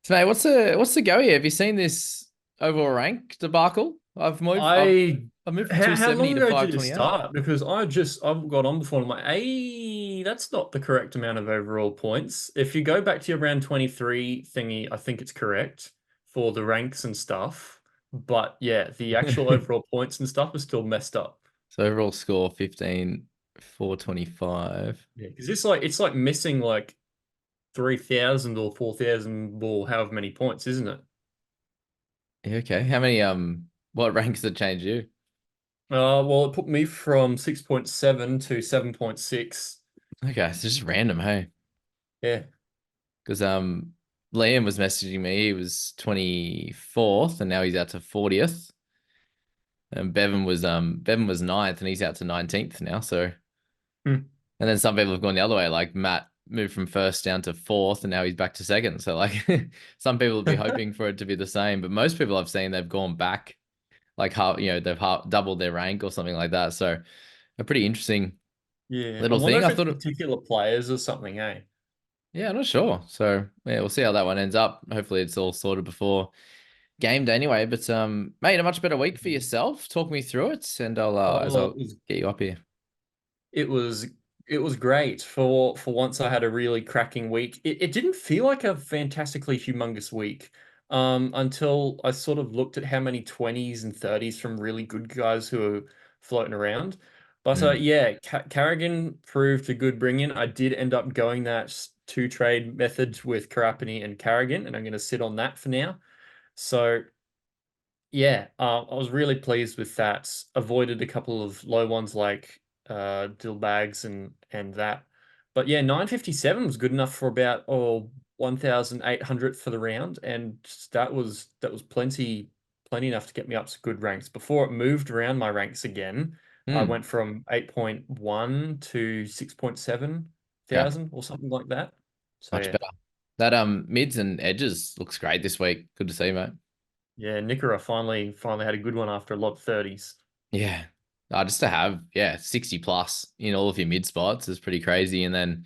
So, mate, what's the go here? Have you seen this overall rank debacle? I I've moved from how 270 long to ago did it 528. start? Because I've got on before and I'm like, hey, that's not the correct amount of overall points. If you go back to your round 23 thingy, I think it's correct for the ranks and stuff. But yeah, the actual overall points and stuff is still messed up. So overall score 15 425. Yeah, because it's like missing like 3,000 or 4,000 or however many points, isn't it? Yeah, okay. How many what ranks did change you? Well, it put me from 6.7 to 7.6. Okay, so just random, hey. Yeah. Because Liam was messaging me, he was 24th and now he's out to 40th. And Bevan was ninth and he's out to 19th now. So Hmm. and then some people have gone the other way, like Matt moved from first down to fourth, and now he's back to second. So like, some people would be hoping for it to be the same, but most people I've seen they've gone back, like how they've doubled their rank or something like that. So a pretty interesting Yeah, I little wonder thing. if I it's thought, particular players or something, eh? yeah, I'm not sure. So yeah, we'll see how that one ends up. Hopefully, it's all sorted before game day anyway. But mate, a much better week for yourself. Talk me through it, and I'll as Oh, I'll get you up here. it was it was great for once. I had a really cracking week. It didn't feel like a fantastically humongous week, until I sort of looked at how many 20s and 30s from really good guys who are floating around. But Mm. yeah, Carrigan proved a good bring in. I did end up going that two trade method with Karapany and Carrigan, and I'm going to sit on that for now. So yeah, I was really pleased with that. Avoided a couple of low ones like dill bags and that. But yeah, 957 was good enough for about 1,800 for the round, and that was plenty enough to get me up to good ranks. Before it moved around my ranks again, I Mm. went from 8.1 to 6.7 Okay, thousand or something like that. So much yeah. better. That mids and edges looks great this week. Good to see, mate. Yeah, Nicara finally had a good one after a lot of 30s. Yeah. Just to have, 60 plus in all of your mid spots is pretty crazy. And then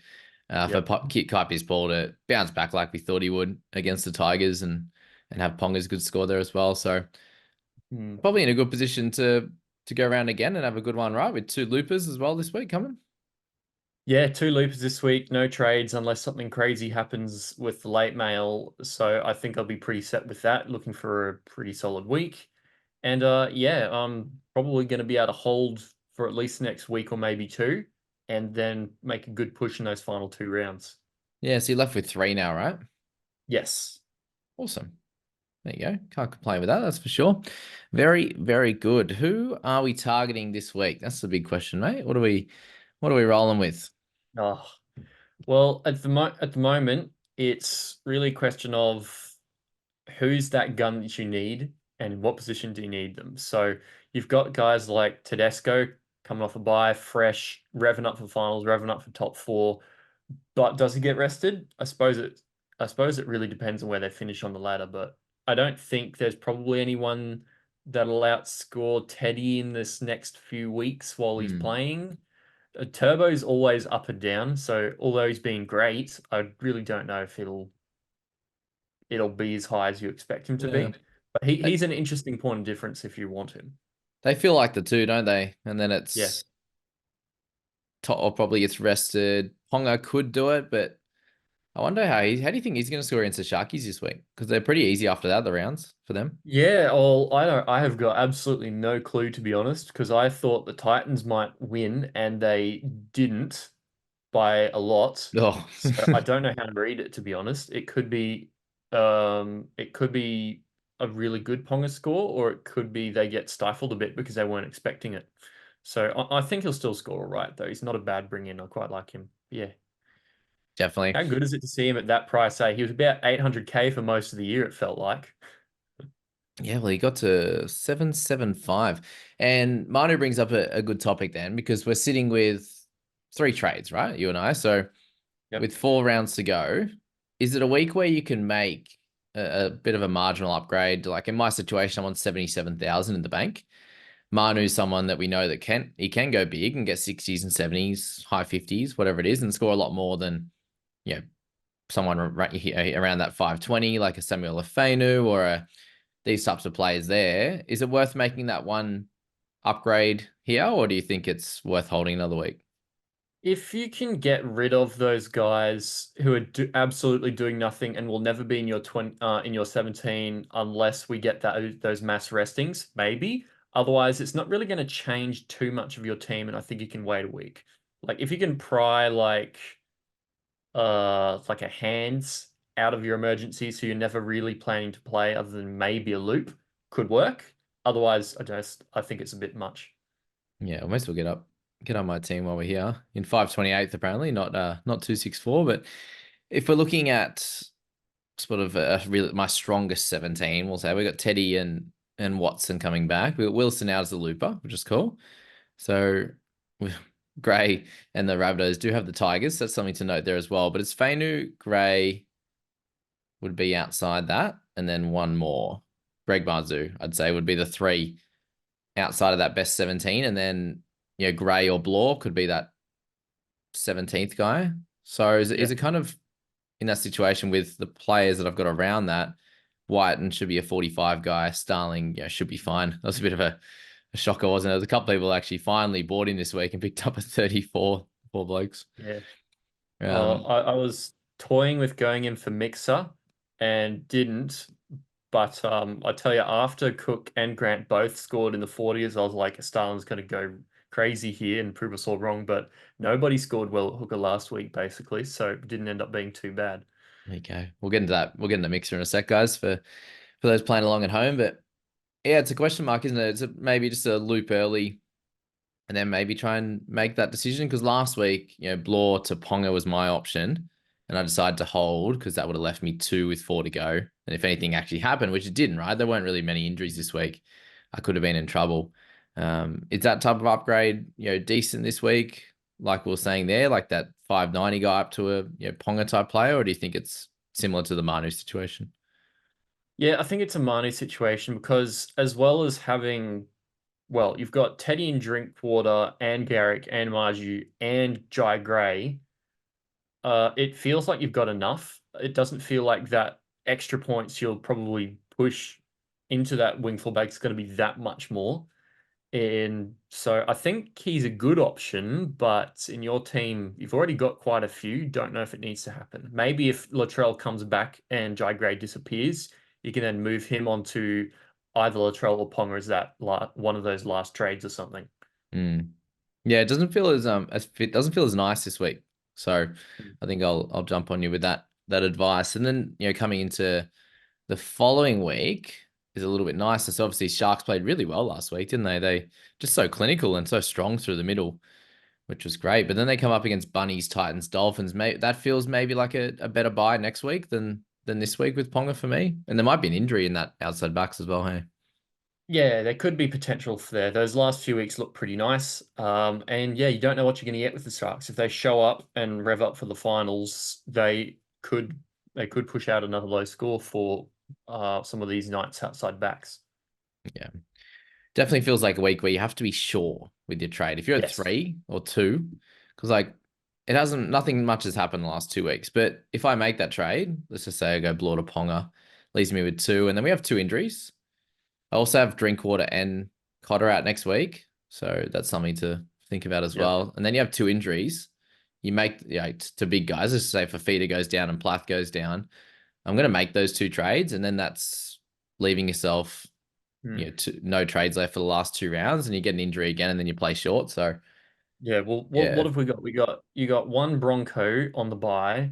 for Yep. Kit Kuipers ball to bounce back like we thought he would against the Tigers and have Ponga's good score there as well. So Hmm. probably in a good position to go around again and have a good one, right? With two loopers as well this week coming. Yeah, two loopers this week, no trades unless something crazy happens with the late mail. So I think I'll be pretty set with that, looking for a pretty solid week. And yeah, I'm probably going to be able to hold for at least the next week or maybe two, and then make a good push in those final two rounds. Yeah, so you're left with three now, right? Yes. Awesome. There you go. Can't complain with that, that's for sure. Very, very good. Who are we targeting this week? That's the big question, mate. What are we rolling with? Oh, well, at the moment, it's really a question of who's that gun that you need and in what position do you need them? So you've got guys like Tedesco coming off a bye, fresh, revving up for finals, revving up for top four. But does he get rested? I suppose it really depends on where they finish on the ladder, but I don't think there's probably anyone that'll outscore Teddy in this next few weeks while he's Hmm. playing. Turbo's always up and down, so although he's been great, I really don't know if it'll be as high as you expect him to Yeah. be. But he, They he's an interesting point of difference if you want him. they feel like the two, don't they? And then Yeah. it's Top probably gets rested. Ponga could do it, but I wonder how do you think he's going to score against the Sharkies this week? Because they're pretty easy after that, the rounds for them. Yeah, well, I don't I have got absolutely no clue to be honest, because I thought the Titans might win and they didn't by a lot. Oh, So I don't know how to read it to be honest. It could be a really good Ponga score, or it could be they get stifled a bit because they weren't expecting it. So I think he'll still score all right though. He's not a bad bring in. I quite like him. Yeah. definitely. How good is it to see him at that price? He was about 800K for most of the year, it felt like. Yeah, well, he got to 775. And Manu brings up a good topic then, because we're sitting with three trades, right? You and I. So Yep. with four rounds to go, is it a week where you can make a bit of a marginal upgrade? Like in my situation, I'm on 77,000 in the bank. Manu's someone that we know that he can go big and get 60s and 70s, high 50s, whatever it is, and score a lot more than, you know, someone around that 520, like a Samuel Afenu or these types of players there. Is it worth making that one upgrade here, or do you think it's worth holding another week? If you can get rid of those guys who are absolutely doing nothing and will never be in your in your 17 unless we get those mass restings, maybe. Otherwise, it's not really going to change too much of your team, and I think you can wait a week. Like if you can pry like a hands out of your emergency, so you're never really planning to play other than maybe a loop, could work. Otherwise, I think it's a bit much. Yeah, almost will get on my team while we're here in 528th, apparently, not 264. But if we're looking at sort of really my strongest 17, we'll say we got Teddy and Watson coming back. We got Wilson out as the looper, which is cool. So Gray and the Rabbitohs do have the Tigers. That's something to note there as well. But it's Fainu, Gray would be outside that, and then one more. Greg Marzhew, I'd say, would be the three outside of that best 17, and then Gray or Blore could be that 17th guy. So is it kind of in that situation with the players that I've got around that? Whiten should be a 45 guy. Starling, should be fine. That was a bit of a shocker, wasn't it? There's a couple people actually finally bought in this week and picked up a 34 four blokes. Yeah. Um, I was toying with going in for Mixer and didn't. But I tell you, after Cook and Grant both scored in the 40s, I was like, Starlin's going to go crazy here and prove us all wrong. But nobody scored well at hooker last week, basically. So it didn't end up being too bad. there you go. We'll get into that. We'll get into Mixer in a sec, guys, for those playing along at home. But yeah, it's a question mark, isn't it? It's maybe just a loop early and then maybe try and make that decision. Because last week, Blore to Ponga was my option. And I decided to hold because that would have left me 2 with 4 to go. And if anything actually happened, which it didn't, right? There weren't really many injuries this week. I could have been in trouble. Is that type of upgrade, decent this week? Like we were saying there, like that 590 guy up to a Ponga type player, or do you think it's similar to the Manu situation? Yeah, I think it's a Manu situation because as well as having, well, you've got Teddy and Drinkwater and Garrick and Marju and Jai Gray. It feels like you've got enough. It doesn't feel like that extra points you'll probably push into that wing fullback is going to be that much more. And so I think he's a good option, but in your team, you've already got quite a few. Don't know if it needs to happen. Maybe if Latrell comes back and Jai Gray disappears, you can then move him onto either Latrell or Ponga as that one of those last trades or something. Mm. Yeah, it doesn't feel as it doesn't feel as nice this week. So I think I'll jump on you with that advice. And then coming into the following week is a little bit nicer. So obviously Sharks played really well last week, didn't they? They just so clinical and so strong through the middle, which was great. But then they come up against Bunnies, Titans, Dolphins. That feels maybe like a better buy next week than this week with Ponga for me. And there might be an injury in that outside backs as well. Hey. Yeah, there could be potential for there. Those last few weeks look pretty nice. And yeah, you don't know what you're going to get with the Sharks. If they show up and rev up for the finals, they could push out another low score for some of these nights outside backs. Yeah. Definitely feels like a week where you have to be sure with your trade. If you're at Yes. 3 or 2, because like nothing much has happened the last 2 weeks. But if I make that trade, let's just say I go Blore to Ponga, leaves me with 2, and then we have 2 injuries. I also have Drinkwater and Cotter out next week. So that's something to think about as well. And then you have 2 injuries. You make to big guys. Let's say if Fafita goes down and Plath goes down, I'm going to make those 2 trades. And then that's leaving yourself, no trades left for the last 2 rounds. And you get an injury again and then you play short. So yeah, well, what have we got? You got one Bronco on the bye,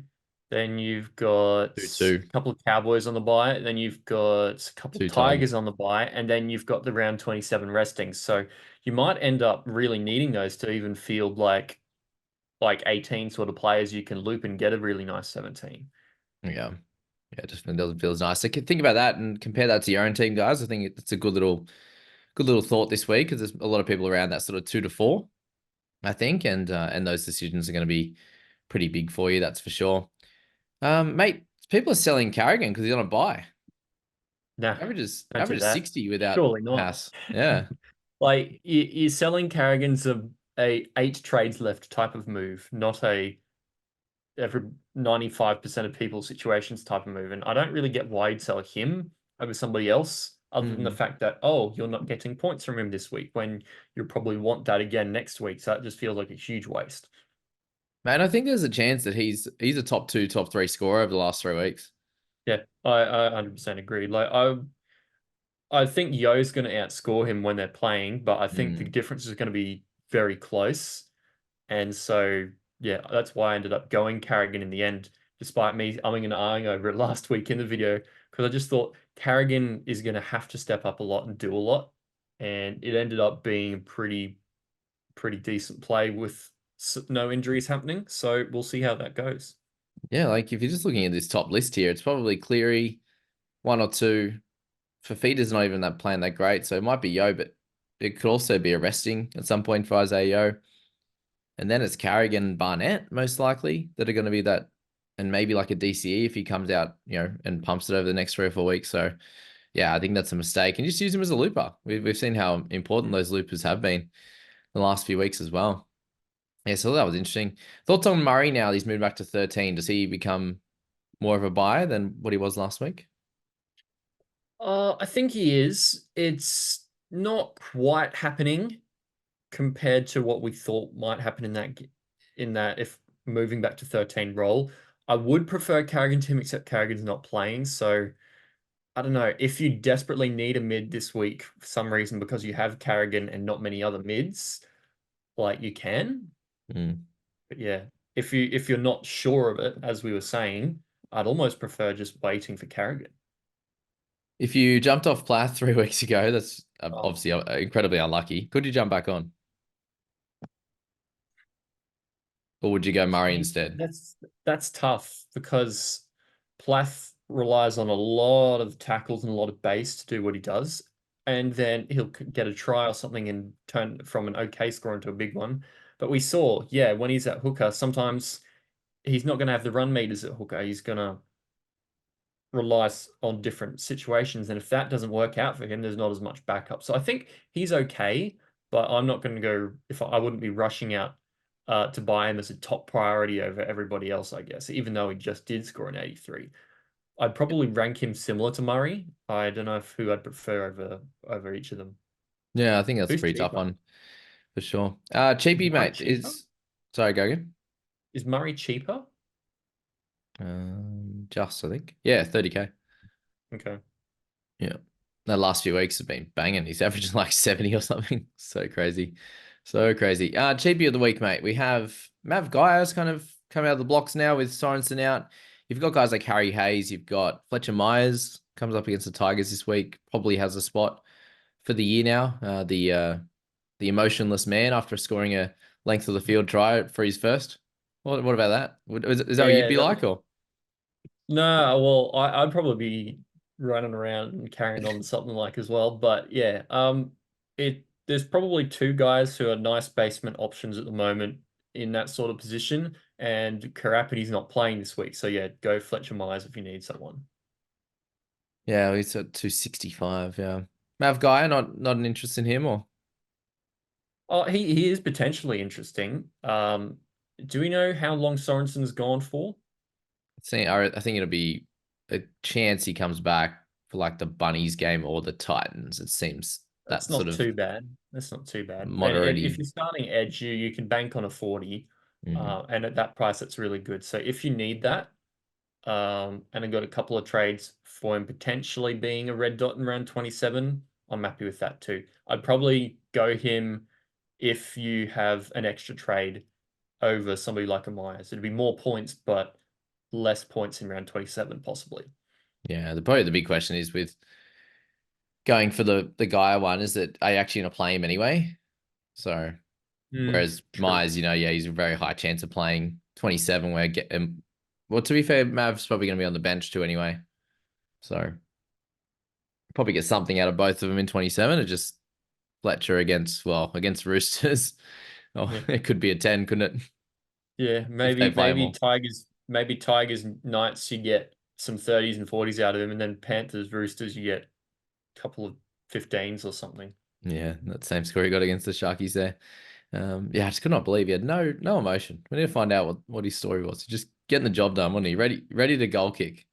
then you've got 2-2. a couple of Cowboys on the bye, then you've got a couple of 2 Tigers Tigers. on the bye, and then you've got the round 27 resting. So you might end up really needing those to even field like 18 sort of players you can loop and get a really nice 17. Yeah. Yeah, it just doesn't feel as nice. So think about that and compare that to your own team, guys. I think it's a good little thought this week because there's a lot of people around that sort of 2 to 4, I think, and those decisions are going to be pretty big for you, that's for sure. Mate, people are selling Carrigan because he's on a buy. No, Averages don't do that. 60 without Surely not. Haas. Yeah. Like you're selling Carrigan's a 8 trades left type of move, not a every 95% of people's situations type of move. And I don't really get why you'd sell him over somebody else, other than the Mm. fact that, oh, you're not getting points from him this week when you'll probably want that again next week. So that just feels like a huge waste. Man, I think there's a chance that he's a top two, top three scorer over the last 3 weeks. Yeah, I 100% agree. Like I think Yo's going to outscore him when they're playing, but I think the Mm. difference is going to be very close. And so, yeah, that's why I ended up going Carrigan in the end, despite me umming and ahhing over it last week in the video, because I just thought Carrigan is going to have to step up a lot and do a lot. And it ended up being a pretty decent play with no injuries happening. So we'll see how that goes. Yeah, like if you're just looking at this top list here, it's probably Cleary, one or two. Fafita's not even that playing that great, so it might be Yo, but it could also be a resting at some point for Isaiah Yo. And then it's Carrigan and Barnett, most likely, that are going to be that, and maybe like a DCE if he comes out, and pumps it over the next 3 or 4 weeks. So, yeah, I think that's a mistake. And just use him as a looper. We've seen how important those loopers have been the last few weeks as well. Yeah, so that was interesting. Thoughts on Murray now? He's moved back to 13. Does he become more of a buyer than what he was last week? I think he is. It's not quite happening compared to what we thought might happen in that if moving back to 13 role. I would prefer Carrigan to him, except Carrigan's not playing. So I don't know. If you desperately need a mid this week for some reason because you have Carrigan and not many other mids, like you can. Mm. But yeah, if you're not sure of it, as we were saying, I'd almost prefer just waiting for Carrigan. If you jumped off Plath 3 weeks ago, that's Oh, obviously incredibly unlucky. Could you jump back on? Or would you go Murray see, instead? that's tough because Plath relies on a lot of tackles and a lot of base to do what he does, and then he'll get a try or something and turn from an okay score into a big one. But we saw, yeah, when he's at hooker, sometimes he's not going to have the run meters at hooker. He's going to rely on different situations, and if that doesn't work out for him, there's not as much backup. So I think he's okay, but I'm not going to go if I wouldn't be rushing out to buy him as a top priority over everybody else, I guess, even though he just did score an 83. I'd probably rank him similar to Murray. I don't know if who I'd prefer over each of them. Yeah, I think that's a Who's pretty tough cheaper? one for sure. Is Cheapy, Murray mate, cheaper? sorry, go again. Is Murray cheaper? Just, I think. Yeah, 30K. Okay. Yeah. The last few weeks have been banging. He's averaging like 70 or something. So crazy. So crazy. Cheapy of the week, mate. We have Mav Gaia's kind of coming out of the blocks now with Sorensen out. You've got guys like Harry Hayes. You've got Fletcher Myers comes up against the Tigers this week. Probably has a spot for the year now. The emotionless man after scoring a length of the field try for his first. What about that? Is that what you'd Yeah, be like, or? no, well, I'd probably be running around and carrying on something like as well. But yeah, there's probably two guys who are nice basement options at the moment in that sort of position, and Karapiti's not playing this week, so yeah, go Fletcher Myers if you need someone. Yeah, he's at 265. Yeah. Mav Guy, not an interest in him, or? Oh, he is potentially interesting. Do we know how long Sorensen's gone for? I think it'll be a chance he comes back for like the Bunnies game or the Titans. It seems That's that sort not of too bad. That's not too bad. And if moderate. you're starting edge, you can bank on a 40. Mm. And at that price, that's really good. So if you need that, and I got a couple of trades for him potentially being a red dot in round 27, I'm happy with that too. I'd probably go him if you have an extra trade over somebody like a Myers. It'd be more points, but less points in round 27, possibly. Yeah, probably the big question is with going for the Gaia one, is that are you actually going to play him anyway? So Mm, whereas true. Myers, yeah, he's a very high chance of playing 27. Well, to be fair, Mav's probably going to be on the bench too anyway. So probably get something out of both of them in 27. Or just Fletcher against Roosters. Oh, Yeah. it could be a 10, couldn't it? Yeah, If they maybe play them maybe all. Tigers Knights you get some 30s and 40s out of them, and then Panthers Roosters you get a couple of 15s or something. Yeah, that same score he got against the Sharkies there. Yeah, I just could not believe he had no emotion. We need to find out what his story was. He just getting the job done, wasn't he? Ready to goal kick.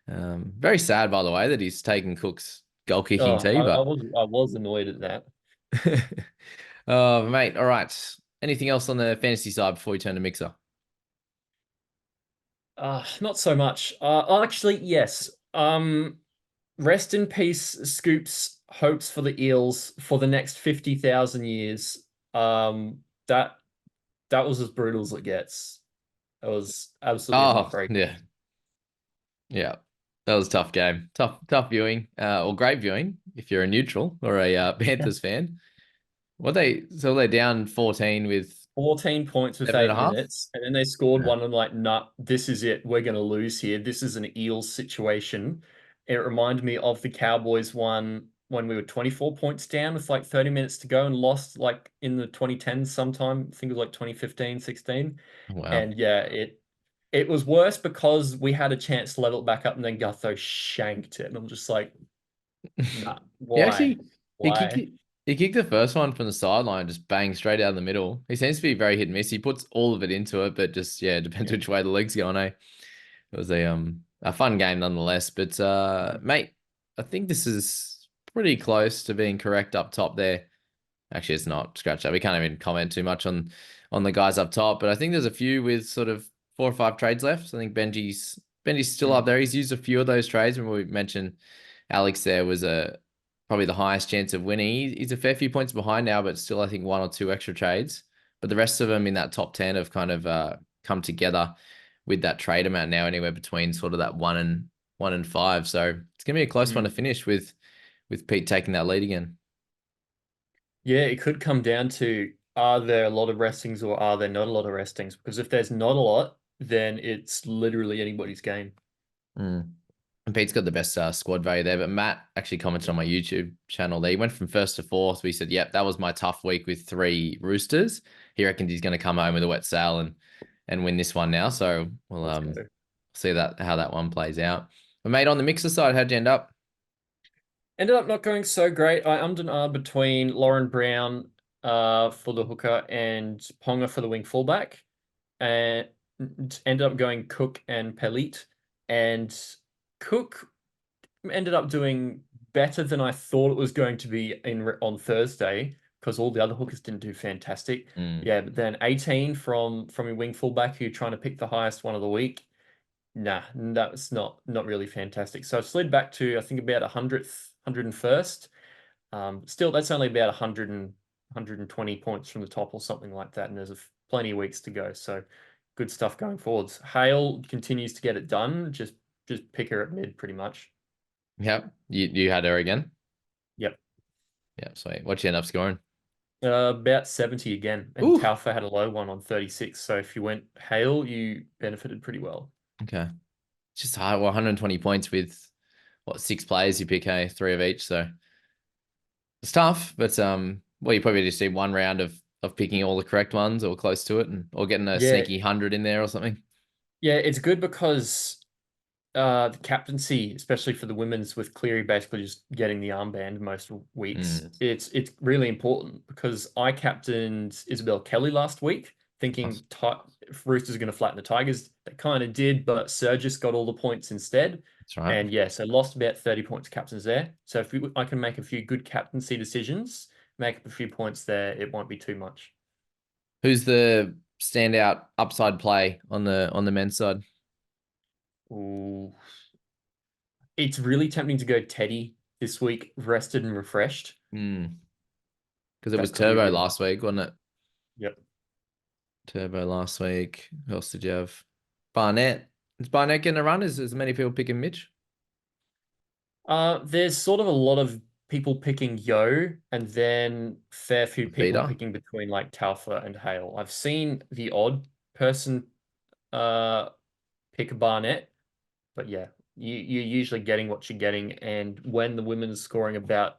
Very sad, by the way, that he's taken Cook's goal kicking Oh, tee, but I was annoyed at that. oh, mate. All right. Anything else on the fantasy side before we turn to Mixer? Not so much. Actually, yes. Rest in peace, Scoops. Hopes for the Eels for the next 50,000 years. That that was as brutal as it gets. It was absolutely Oh, heartbreaking. yeah. Yeah. That was a tough game. Tough viewing. Or great viewing if you're a neutral or a Panthers fan. They're down 14 with 14 points with 7.5. 8 minutes, and then they scored Yeah. one and like, nah, this is it. We're gonna lose here. This is an Eels situation. It reminded me of the Cowboys one when we were 24 points down with like 30 minutes to go and lost like in the 2010s sometime. I think it was like 2015, 16. Wow. And yeah, it was worse because we had a chance to level it back up and then Gutho shanked it. And I'm just like, nah, He why? actually he kicked Why? it. He kicked the first one from the sideline, just bang straight out the middle. He seems to be very hit and miss. He puts all of it into it, but just yeah, depends Yeah. which way the legs going. Eh? It was a fun game nonetheless. But mate, I think this is pretty close to being correct up top there. Actually, it's not. Scratch that. We can't even comment too much on the guys up top. But I think there's a few with sort of 4 or 5 trades left. I think Benji's still up Mm. there. He's used a few of those trades. When we mentioned Alex there was a probably the highest chance of winning. He's a fair few points behind now, but still I think 1 or 2 extra trades. But the rest of them in that top 10 have kind of come together with that trade amount now, anywhere between sort of that 1 and 5. So it's gonna be a close one to Mm. finish with Pete taking that lead again. Yeah, it could come down to are there a lot of restings or are there not a lot of restings? Because if there's not a lot, then it's literally anybody's game. Mm. And Pete's got the best squad value there. But Matt actually commented on my YouTube channel there. He went from first to fourth. We said, yep, that was my tough week with 3 Roosters. He reckons he's going to come home with a wet sail and win this one now. So we'll Let's go. see how that one plays out. But mate, on the mixer side, how'd you end up? Ended up not going so great. I ummed and ahed between Lauren Brown for the hooker and Ponga for the wing fullback, and ended up going Cook and Pelit. And Cook ended up doing better than I thought it was going to be on Thursday because all the other hookers didn't do fantastic. Mm. Yeah, but then 18 from your wing fullback who you're trying to pick the highest one of the week. Nah, that's not really fantastic. So I've slid back to I think about 100th, 101st. Still, that's only about 120 points from the top or something like that, and there's plenty of weeks to go. So good stuff going forwards. Hale continues to get it done. Just pick her at mid pretty much. Yep. You had her again? Yep. Yeah, sweet. What'd you end up scoring? About 70 again, and Ooh. Taufa had a low one on 36. So if you went Hale, you benefited pretty well. Okay. It's just hard. Well, 120 points with what 6 players you pick, hey, 3 of each. So it's tough, but well, you probably just need 1 round of picking all the correct ones or close to it, and or getting a Yeah, sneaky 100 in there or something. yeah, it's good because the captaincy, especially for the women's, with Cleary basically just getting the armband most weeks, Mm. it's really important because I captained Isabel Kelly last week, thinking Nice. Roosters are going to flatten the Tigers. They kind of did, but Surgis got all the points instead. That's right. And yeah, so lost about 30 points captains there. So if I can make a few good captaincy decisions, make up a few points there, it won't be too much. Who's the standout upside play on the men's side? Ooh. It's really tempting to go Teddy this week, rested and refreshed. Mm. Because it was That could be Turbo really. last week, wasn't it? Yep. Turbo last week. Who else did you have? Barnett. Is Barnett getting a run? Is as many people picking Mitch? There's sort of a lot of people picking Yo, and then fair few people Feeder. picking between like Taufa and Hale. I've seen the odd person uh pick a Barnett, but yeah, you're usually getting what you're getting. And when the women's scoring about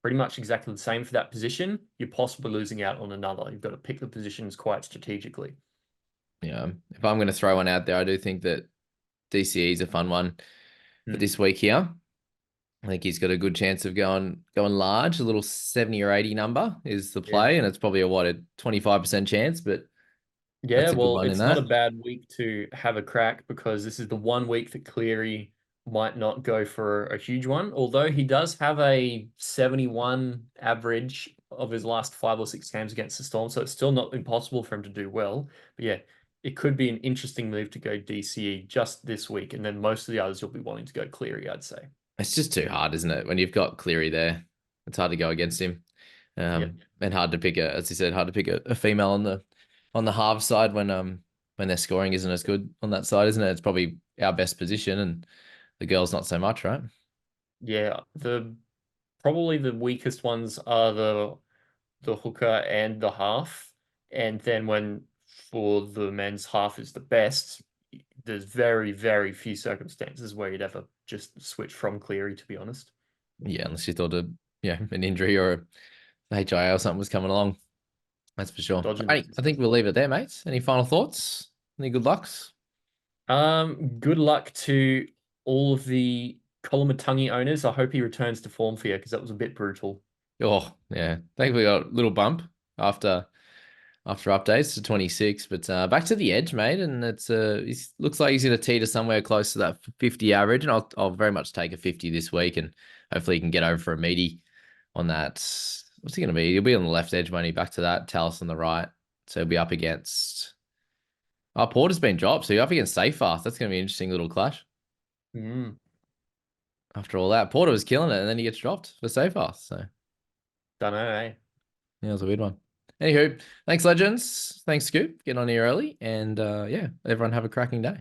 pretty much exactly the same for that position, you're possibly losing out on another. You've got to pick the positions quite strategically. Yeah. If I'm going to throw one out there, I do think that DCE is a fun one for Hmm. this week here. I think he's got a good chance of going large. A little 70 or 80 number is the Yeah. play, and it's probably a 25% chance, but Yeah, That's a good well, one in it's not a that. bad week to have a crack because this is the one week that Cleary might not go for a huge one. Although he does have a 71 average of his last 5 or 6 games against the Storm, so it's still not impossible for him to do well. But yeah, it could be an interesting move to go DCE just this week, and then most of the others you'll be wanting to go Cleary, I'd say. It's just too hard, isn't it? When you've got Cleary there, it's hard to go against him. Yeah. And hard to pick as you said, hard to pick a female on the half side when their scoring isn't as good on that side, isn't it? It's probably our best position, and the girls not so much, right? Yeah, the probably the weakest ones are the hooker and the half. And then when for the men's half is the best, there's very, very few circumstances where you'd ever just switch from Cleary, to be honest. Yeah, unless you thought an injury or a HIA or something was coming along. That's for sure. Dodging the I think system. we'll leave it there, mates. Any final thoughts? Any good lucks? Good luck to all of the Kolomatangi owners. I hope he returns to form for you because that was a bit brutal. Oh, yeah. Thankfully, got a little bump after updates to 26, but back to the edge, mate. And it's looks like he's going to teeter somewhere close to that 50 average, and I'll very much take a 50 this week, and hopefully he can get over for a meaty on that. What's he going to be? He'll be on the left edge when he back to that. Tallis on the right, so he'll be up against. Oh, Porter's been dropped, so you're up against Safe Fast. That's going to be an interesting little clash. Mm, After all that, Porter was killing it, and then he gets dropped for Safe Fast. So don't know, eh? yeah, it was a weird one. Anywho, thanks, legends. Thanks, Scoop. Getting on here early. And yeah, everyone have a cracking day.